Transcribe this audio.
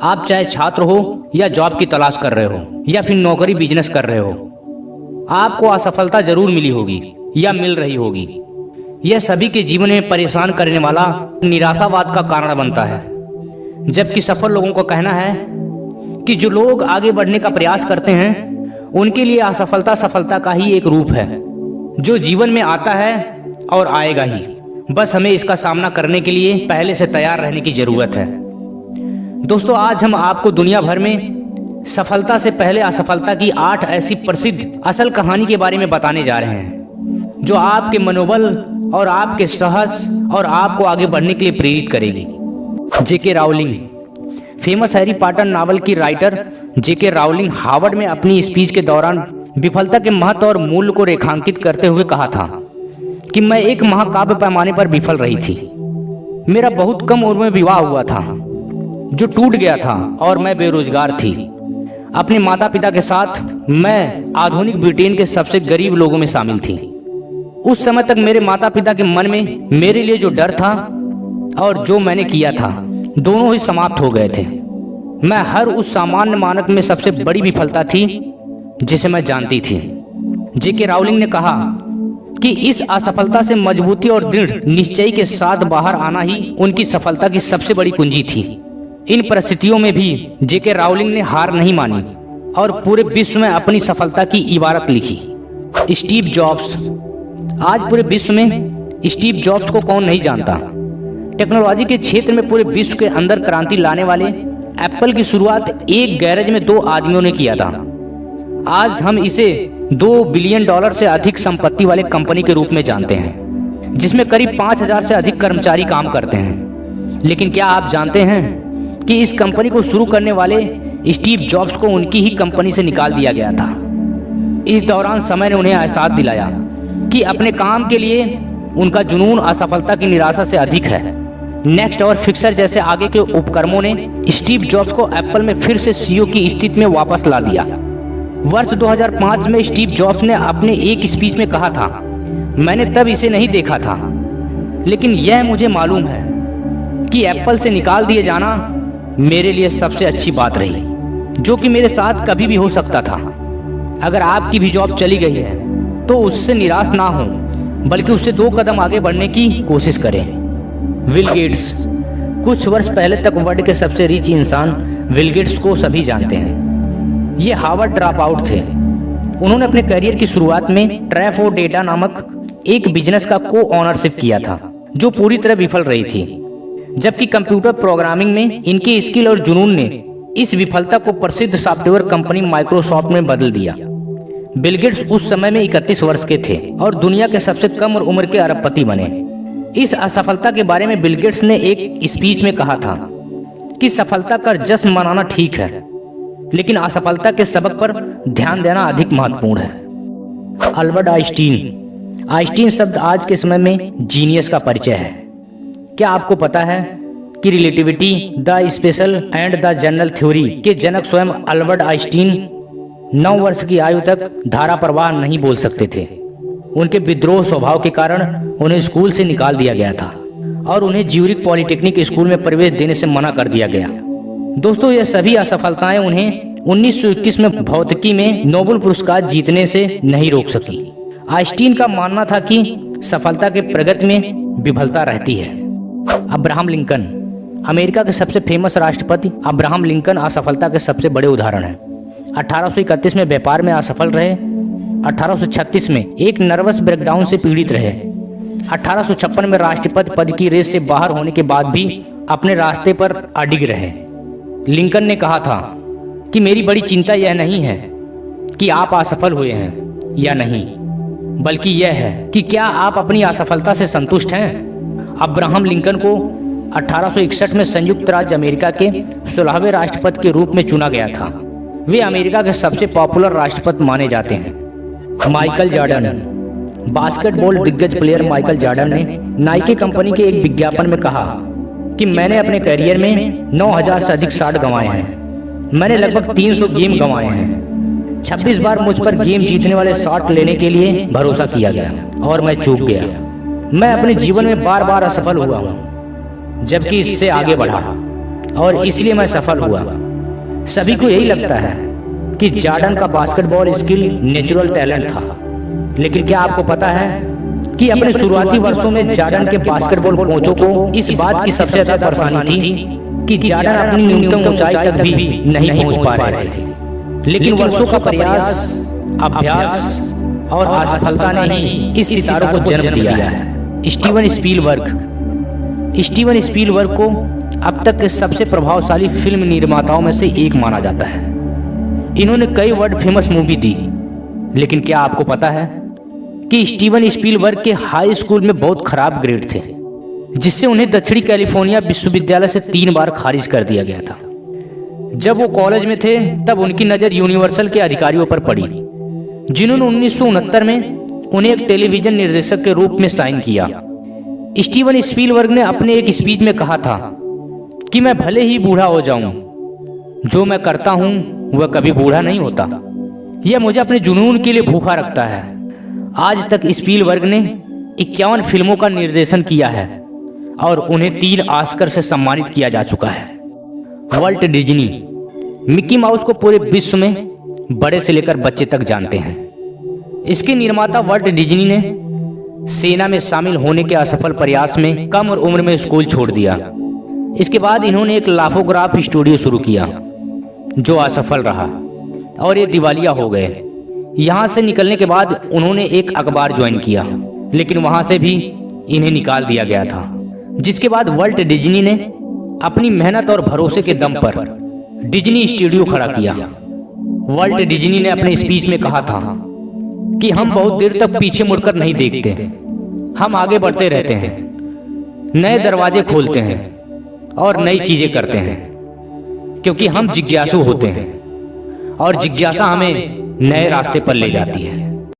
आप चाहे छात्र हो या जॉब की तलाश कर रहे हो या फिर नौकरी बिजनेस कर रहे हो, आपको असफलता जरूर मिली होगी या मिल रही होगी। यह सभी के जीवन में परेशान करने वाला निराशावाद का कारण बनता है। जबकि सफल लोगों का कहना है कि जो लोग आगे बढ़ने का प्रयास करते हैं उनके लिए असफलता सफलता का ही एक रूप है जो जीवन में आता है और आएगा ही। बस हमें इसका सामना करने के लिए पहले से तैयार रहने की जरूरत है। दोस्तों, आज हम आपको दुनिया भर में सफलता से पहले असफलता की 8 ऐसी प्रसिद्ध असल कहानी के बारे में बताने जा रहे हैं जो आपके मनोबल और आपके साहस और आपको आगे बढ़ने के लिए प्रेरित करेगी। J K Rowling. Famous Harry Potter novel की राइटर जेके राउलिंग हार्वर्ड में अपनी स्पीच के दौरान विफलता के महत्व और मूल्य को रेखांकित करते हुए कहा था कि मैं एक महाकाव्य पैमाने पर विफल रही थी। मेरा बहुत कम उम्र में विवाह हुआ था जो टूट गया था और मैं बेरोजगार थी। अपने माता पिता के साथ मैं आधुनिक ब्रिटेन के सबसे गरीब लोगों में शामिल थी। उस समय तक मेरे माता पिता के मन में मेरे लिए जो डर था और जो मैंने किया था दोनों ही समाप्त हो गए थे। मैं हर उस सामान्य मानक में सबसे बड़ी विफलता थी जिसे मैं जानती थी। जेके राउलिंग ने कहा कि इस असफलता से मजबूती और दृढ़ निश्चय के साथ बाहर आना ही उनकी सफलता की सबसे बड़ी कुंजी थी। इन परिस्थितियों में भी जेके राउलिंग ने हार नहीं मानी और पूरे विश्व में अपनी सफलता की इबारत लिखी। Steve jobs. आज पूरे विश्व में स्टीव जॉब्स को कौन नहीं जानता। टेक्नोलॉजी के क्षेत्र में पूरे विश्व के अंदर क्रांति लाने वाले एप्पल की शुरुआत एक गैरेज में 2 आदमियों ने किया था। आज हम इसे $2 बिलियन से अधिक संपत्ति वाले कंपनी के रूप में जानते हैं जिसमें करीब 5000 से अधिक कर्मचारी काम करते हैं। लेकिन क्या आप जानते हैं कि इस कंपनी को शुरू करने वाले स्टीव जॉब्स को उनकी ही कंपनी से निकाल दिया गया था। इस दौरान समय ने उन्हें एहसास दिलाया कि अपने काम के लिए उनका जुनून असफलता की निराशा से अधिक है। नेक्स्ट और फिक्सर जैसे आगे के उपक्रमों ने स्टीव जॉब्स को एप्पल में फिर से सीईओ की स्थिति में वापस ला दिया। वर्ष 2005 में स्टीव जॉब्स ने अपने एक स्पीच में कहा था, मैंने तब इसे नहीं देखा था लेकिन यह मुझे मालूम है कि एप्पल से निकाल दिए जाना मेरे लिए सबसे अच्छी बात रही जो कि मेरे साथ कभी भी हो सकता था। अगर आपकी भी जॉब चली गई है तो उससे निराश ना हो बल्कि उससे 2 कदम आगे बढ़ने की कोशिश करें। Bill Gates. कुछ वर्ष पहले तक वर्ल्ड के सबसे रिच इंसान बिल गेट्स को सभी जानते हैं। ये हार्वर्ड ड्रॉप आउट थे। उन्होंने अपने करियर की शुरुआत में ट्रैफ और डेटा नामक एक बिजनेस का को ऑनरशिप किया था जो पूरी तरह विफल रही थी। जबकि कंप्यूटर प्रोग्रामिंग में इनके स्किल और जुनून ने इस विफलता को प्रसिद्ध सॉफ्टवेयर कंपनी माइक्रोसॉफ्ट में बदल दिया। बिल गेट्स उस समय में 31 वर्ष के थे और दुनिया के सबसे कम उम्र के अरबपति बने। इस असफलता के बारे में बिल गेट्स ने एक स्पीच में कहा था कि सफलता का जश्न मनाना ठीक है लेकिन असफलता के सबक पर ध्यान देना अधिक महत्वपूर्ण है। Albert Einstein. आइंस्टीन शब्द आज के समय में जीनियस का परिचय है। क्या आपको पता है कि relativity, the special and the general theory के जनक स्वयं अल्बर्ट आइंस्टीन 9 वर्ष की आयु तक धारा प्रवाह नहीं बोल सकते थे। उनके विद्रोह स्वभाव के कारण उन्हें स्कूल से निकाल दिया गया था और उन्हें ज्यूरिख पॉलिटेक्निक स्कूल में प्रवेश देने से मना कर दिया गया। दोस्तों, यह सभी असफलताएं उन्हें 1921 में भौतिकी में नोबेल पुरस्कार जीतने से नहीं रोक सकी। आइंस्टीन का मानना था कि सफलता के प्रगति में विफलता रहती है। Abraham Lincoln. अमेरिका के सबसे फेमस राष्ट्रपति अब्राहम लिंकन असफलता के सबसे बड़े उदाहरण हैं। 1831 में व्यापार में असफल रहे। 1836 में एक नर्वस ब्रेकडाउन से पीड़ित रहे। 1856 में राष्ट्रपति पद की रेस से बाहर होने के बाद भी अपने रास्ते पर अडिग रहे। लिंकन ने कहा था कि मेरी बड़ी चिंता यह नहीं है कि आप असफल हुए हैं या नहीं, बल्कि यह है कि क्या आप अपनी असफलता से संतुष्ट हैं। अब्राहम लिंकन को 1861 में संयुक्त राज्य अमेरिका के 16वें राष्ट्रपति के रूप में चुना गया था। वे अमेरिका के सबसे पॉपुलर राष्ट्रपति माने जाते हैं। Michael Jordan. बास्केटबॉल दिग्गज प्लेयर माइकल जॉर्डन ने नाइके कंपनी के एक विज्ञापन में कहा कि मैंने अपने करियर में 9000 से अधिक शॉट गंवाए हैं। मैंने लगभग 300 गेम गंवाए हैं। 26 बार मुझ पर गेम जीतने वाले शॉट लेने के लिए भरोसा किया गया और मैं चूक गया। मैं अपने जीवन में बार बार असफल हुआ हूँ जबकि इससे आगे बढ़ा। और इसलिए मैं सफल हुआ। सभी को यही लगता है कि जॉर्डन का बास्केटबॉल स्किल नेचुरल टैलेंट था, लेकिन क्या आपको पता है कि अपने शुरुआती वर्षों में जॉर्डन के बास्केटबॉल कोचों को इस बात की सबसे ज्यादा परेशानी थी कि जॉर्डन अपनी न्यूनतम ऊंचाई तक भी नहीं पहुंच पा रहे थे। लेकिन वर्षों का प्रयास, अभ्यास और असफलता ने ही इस सितारों को जन्म दिया है। स्टीवन स्पीलबर्ग को अब तक के सबसे प्रभावशाली फिल्म निर्माताओं में से एक माना जाता है। इन्होंने कई वर्ल्ड फेमस मूवी दी, लेकिन क्या आपको पता है कि स्टीवन स्पीलबर्ग के हाई स्कूल में बहुत खराब ग्रेड थे, जिससे उन्हें दक्षिणी कैलिफोर्निया विश्वविद्यालय से 3 बार खारिज कर दिया गया था। जब वो कॉलेज में थे तब उनकी नज़र यूनिवर्सल के अधिकारियों पर पड़ी, जिन्होंने 1969 में उन्हें एक टेलीविजन निर्देशक के रूप में साइन किया। स्टीवन स्पीलबर्ग ने अपने एक स्पीच में कहा था कि मैं भले ही बूढ़ा हो जाऊं, जो मैं करता हूं वह कभी बूढ़ा नहीं होता। यह मुझे अपने जुनून के लिए भूखा रखता है। आज तक स्पीलबर्ग ने 51 फिल्मों का निर्देशन किया है और उन्हें 3 ऑस्कर से सम्मानित किया जा चुका है। वॉल्ट डिज्नी, मिकी माउस को पूरे विश्व में बड़े से लेकर बच्चे तक जानते हैं। इसके निर्माता वॉल्ट डिज्नी ने सेना में शामिल होने के असफल प्रयास में कम उम्र में स्कूल छोड़ दिया। इसके बाद इन्होंने एक लाफोग्राफ स्टूडियो शुरू किया, जो असफल रहा और ये दिवालिया हो गए। यहाँ से निकलने के बाद उन्होंने एक अखबार ज्वाइन किया, लेकिन वहाँ से भी इन्हें निकाल दिया गया था। जिसके बाद वॉल्ट डिज्नी ने अपनी मेहनत और भरोसे के दम पर डिज्नी स्टूडियो खड़ा किया। वॉल्ट डिज्नी ने अपने स्पीच में कहा था कि हम बहुत देर तक पीछे मुड़कर नहीं देखते, हम आगे बढ़ते रहते हैं, नए दरवाजे खोलते हैं और नई चीजें करते हैं, क्योंकि हम जिज्ञासु होते हैं और जिज्ञासा हमें नए रास्ते पर ले जाती है।